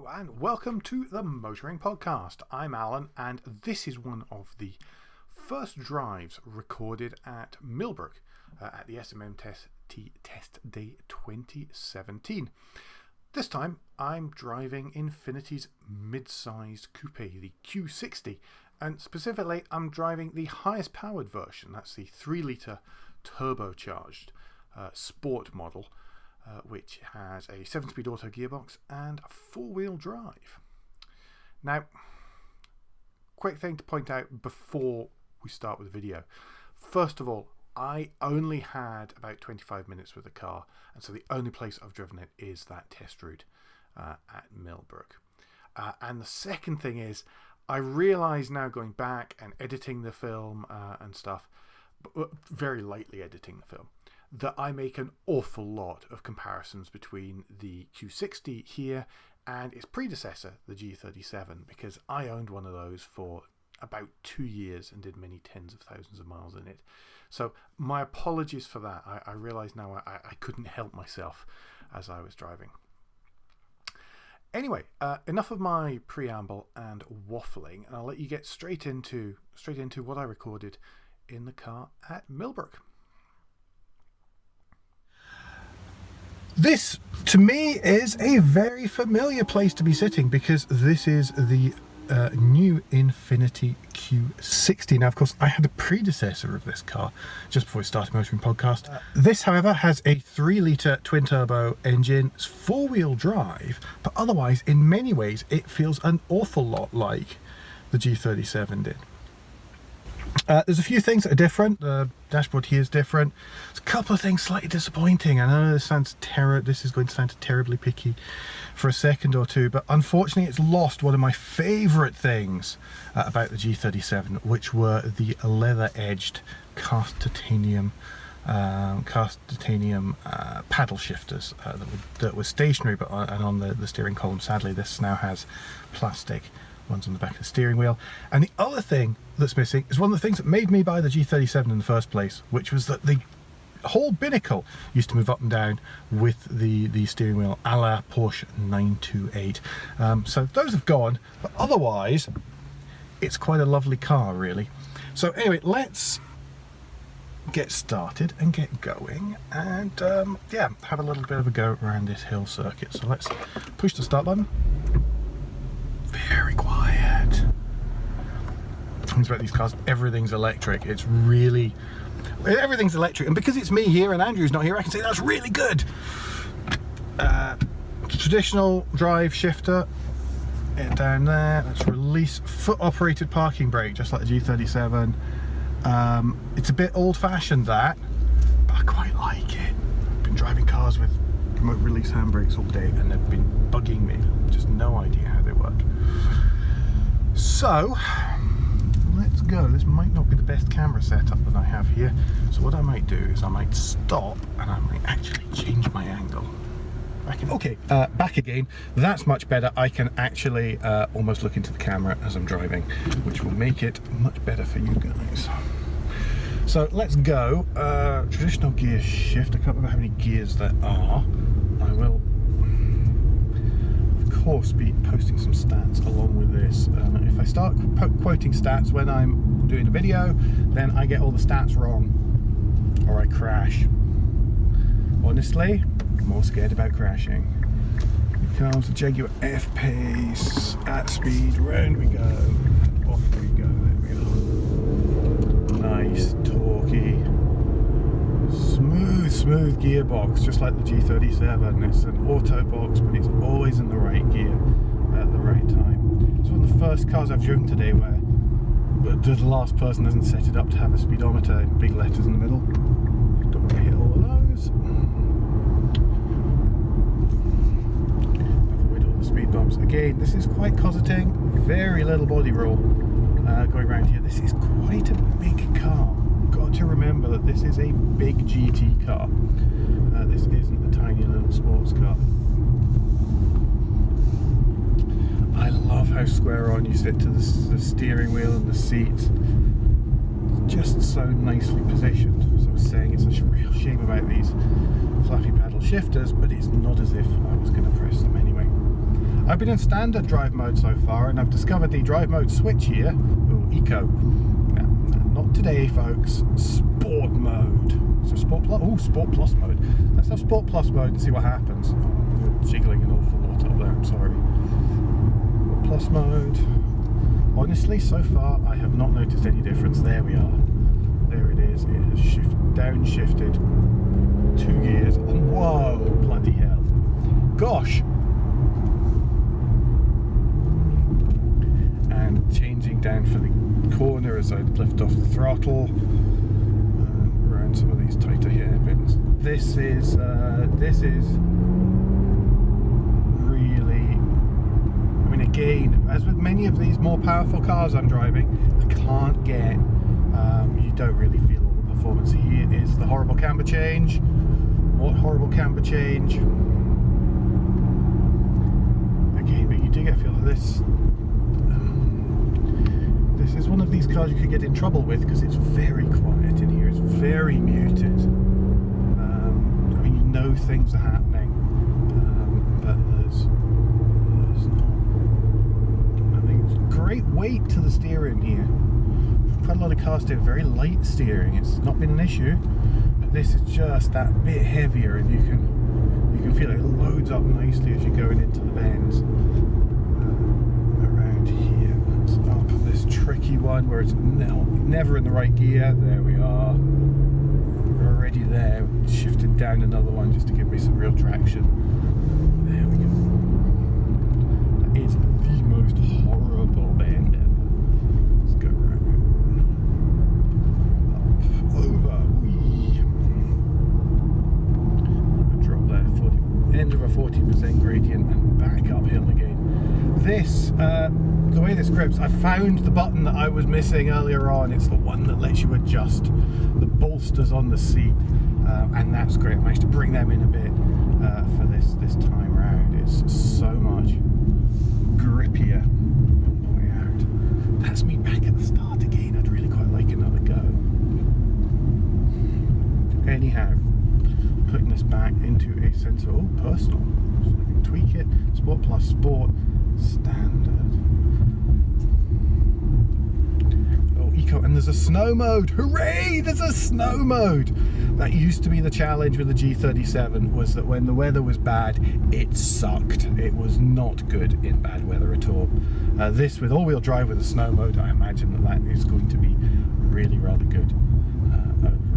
Hello and welcome to the Motoring Podcast. I'm Alan and this is one of the first drives recorded at Millbrook at the SMMT Test Day 2017. This time I'm driving Infiniti's mid-sized coupe, the Q60, and specifically I'm driving the highest powered version. That's the 3-litre turbocharged sport model, which has a 7-speed auto gearbox and 4-wheel drive. Now, quick thing to point out before we start with the video. First of all, I only had about 25 minutes with the car, and so the only place I've driven it is that test route at Millbrook. And the second thing is, I realise now going back and editing the film and stuff, very lightly editing the film, that I make an awful lot of comparisons between the Q60 here and its predecessor, the G37, because I owned one of those for about 2 years and did many tens of thousands of miles in it. So my apologies for that. I realise now I couldn't help myself as I was driving. Anyway, enough of my preamble and waffling, and I'll let you get straight into what I recorded in the car at Millbrook. This, to me, is a very familiar place to be sitting because this is the new Infiniti Q60. Now, of course, I had a predecessor of this car just before we started Motoring Podcast. This, however, has a 3-litre twin-turbo engine. It's 4-wheel drive, but otherwise, in many ways, it feels an awful lot like the G37 did. There's a few things that are different. The dashboard here is different. There's a couple of things slightly disappointing. I know this is going to sound terribly picky for a second or two, but unfortunately it's lost one of my favourite things about the G37, which were the leather-edged cast titanium paddle shifters that were stationary, but on the steering column. Sadly, this now has plastic ones on the back of the steering wheel. And the other thing that's missing is one of the things that made me buy the G37 in the first place, which was that the whole binnacle used to move up and down with the steering wheel, a la Porsche 928. So those have gone, but otherwise it's quite a lovely car, really. So anyway, let's get started and get going and yeah, have a little bit of a go around this hill circuit. So let's push the start button. Very quiet. Things about these cars, everything's electric. It's really, everything's electric, and because it's me here and Andrew's not here, I can say that's really good. Traditional drive shifter, get down there. Let's release foot operated parking brake, just like the G37. It's a bit old-fashioned, that, but I quite like it. I've been driving cars with remote release handbrakes all day and they've been bugging me. Just no idea how they work. So let's go. This might not be the best camera setup that I have here, so what I might do is I might stop and I might actually change my angle. Back again. That's much better. I can actually almost look into the camera as I'm driving, which will make it much better for you guys. So let's go. Traditional gear shift. I can't remember how many gears there are. I will, of course, be posting some stats along with this. If I start quoting stats when I'm doing a video, then I get all the stats wrong, or I crash. Honestly, I'm more scared about crashing. Here comes the Jaguar F-Pace at speed. Round we go. Off we go. There we go. Nice, torquey, smooth gearbox, just like the G37. It's an auto box, but it's always in the right gear at the right time. It's one of the first cars I've driven today where the last person hasn't set it up to have a speedometer in big letters in the middle. Don't want to hit all of those. Avoid all the speed bumps. Again, this is quite cosseting. Very little body roll going around here. This is quite a big car. Got to remember that this is a big GT car. This isn't a tiny little sports car. I love how square on you sit to the steering wheel and the seats. It's just so nicely positioned. As I was saying, it's a real shame about these fluffy paddle shifters, but it's not as if I was going to press them anyway. I've been in standard drive mode so far, and I've discovered the drive mode switch here. Oh, Eco. Yeah, not today, folks. Sport mode. So Sport Plus. Oh, Sport Plus mode. Let's have Sport Plus mode and see what happens. Oh, jiggling an awful lot up there. I'm sorry. Sport Plus mode. Honestly, so far I have not noticed any difference. There we are. There it is. It has downshifted 2 gears. Whoa, bloody hell. Gosh. And changing down for the corner as I lift off the throttle. Around some of these tighter hairpins. This is really, I mean, again, as with many of these more powerful cars I'm driving, I can't get, you don't really feel all the performance. Here is the horrible camber change. What horrible camber change? Again, but you do get a feel that this is one of these cars you could get in trouble with because it's very quiet in here. It's very muted. I mean, you know things are happening, but there's not. I think it's great weight to the steering here. Quite a lot of cars do very light steering. It's not been an issue, but this is just that bit heavier, and you can feel it loads up nicely as you're going into the bends. Around here, let's up this tricky one where it's never in the right gear. There we are. We're already there. Shifted down another one just to give me some real traction. There we go. That is the most horrible bend ever. Let's go right up, over, wee. Drop there, end of a 40% gradient and back uphill again. This, the way this grips, I found the button that I was missing earlier on. It's the one that lets you adjust the bolsters on the seat, and that's great. I managed to bring them in a bit for this time round. It's so much grippier on the way out. That's me back at the start again. I'd really quite like another go. Anyhow, putting this back into a sensor. Oh, personal. So I can tweak it. Sport Plus Sport. Standard. Oh, Eco, and there's a snow mode. Hooray! There's a snow mode. That used to be the challenge with the G37, was that when the weather was bad, it sucked. It was not good in bad weather at all. This with all-wheel drive with a snow mode, I imagine that is going to be really rather good overall.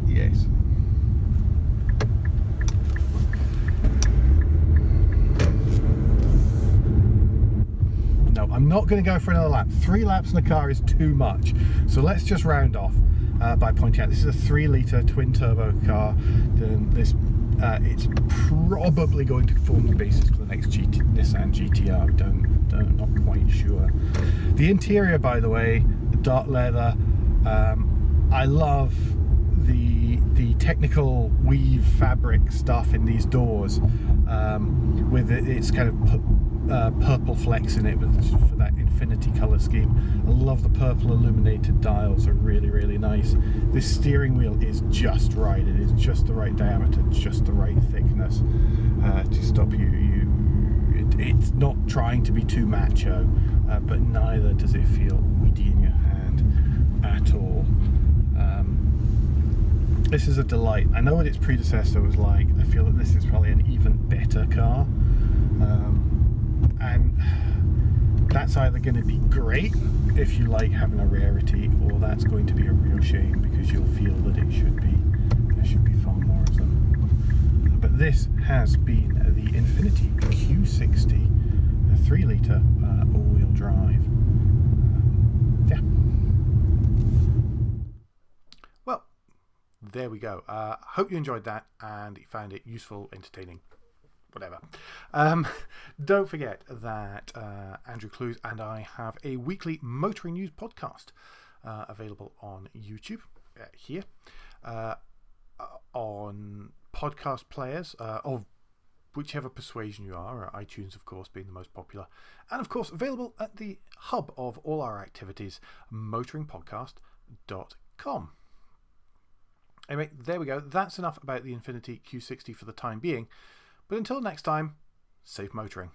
Yes. No, I'm not going to go for another lap. 3 laps in the car is too much. So let's just round off by pointing out this is a 3-litre twin-turbo car. It's probably going to form the basis for the next Nissan GTR. Not quite sure. The interior, by the way, dark leather. I love the technical weave fabric stuff in these doors, with its kind of purple flecks in it for that Infiniti colour scheme. I love the purple illuminated dials, are really, really nice. This steering wheel is just right. It is just the right diameter, just the right thickness to stop it's not trying to be too macho, but neither does it feel weedy in your hand at all. This is a delight. I know what its predecessor was like. I feel that this is probably an even better car. And that's either going to be great if you like having a rarity, or that's going to be a real shame because you'll feel that there should be far more of them. But this has been the Infiniti Q60, a 3-litre all-wheel drive. Yeah. Well, there we go. Hope you enjoyed that and you found it useful, entertaining, whatever. Don't forget that Andrew Clues and I have a weekly motoring news podcast available on YouTube here, on podcast players of whichever persuasion you are, iTunes of course being the most popular, and of course available at the hub of all our activities, motoringpodcast.com. Anyway, there we go. That's enough about the Infiniti Q60 for the time being. But until next time, safe motoring.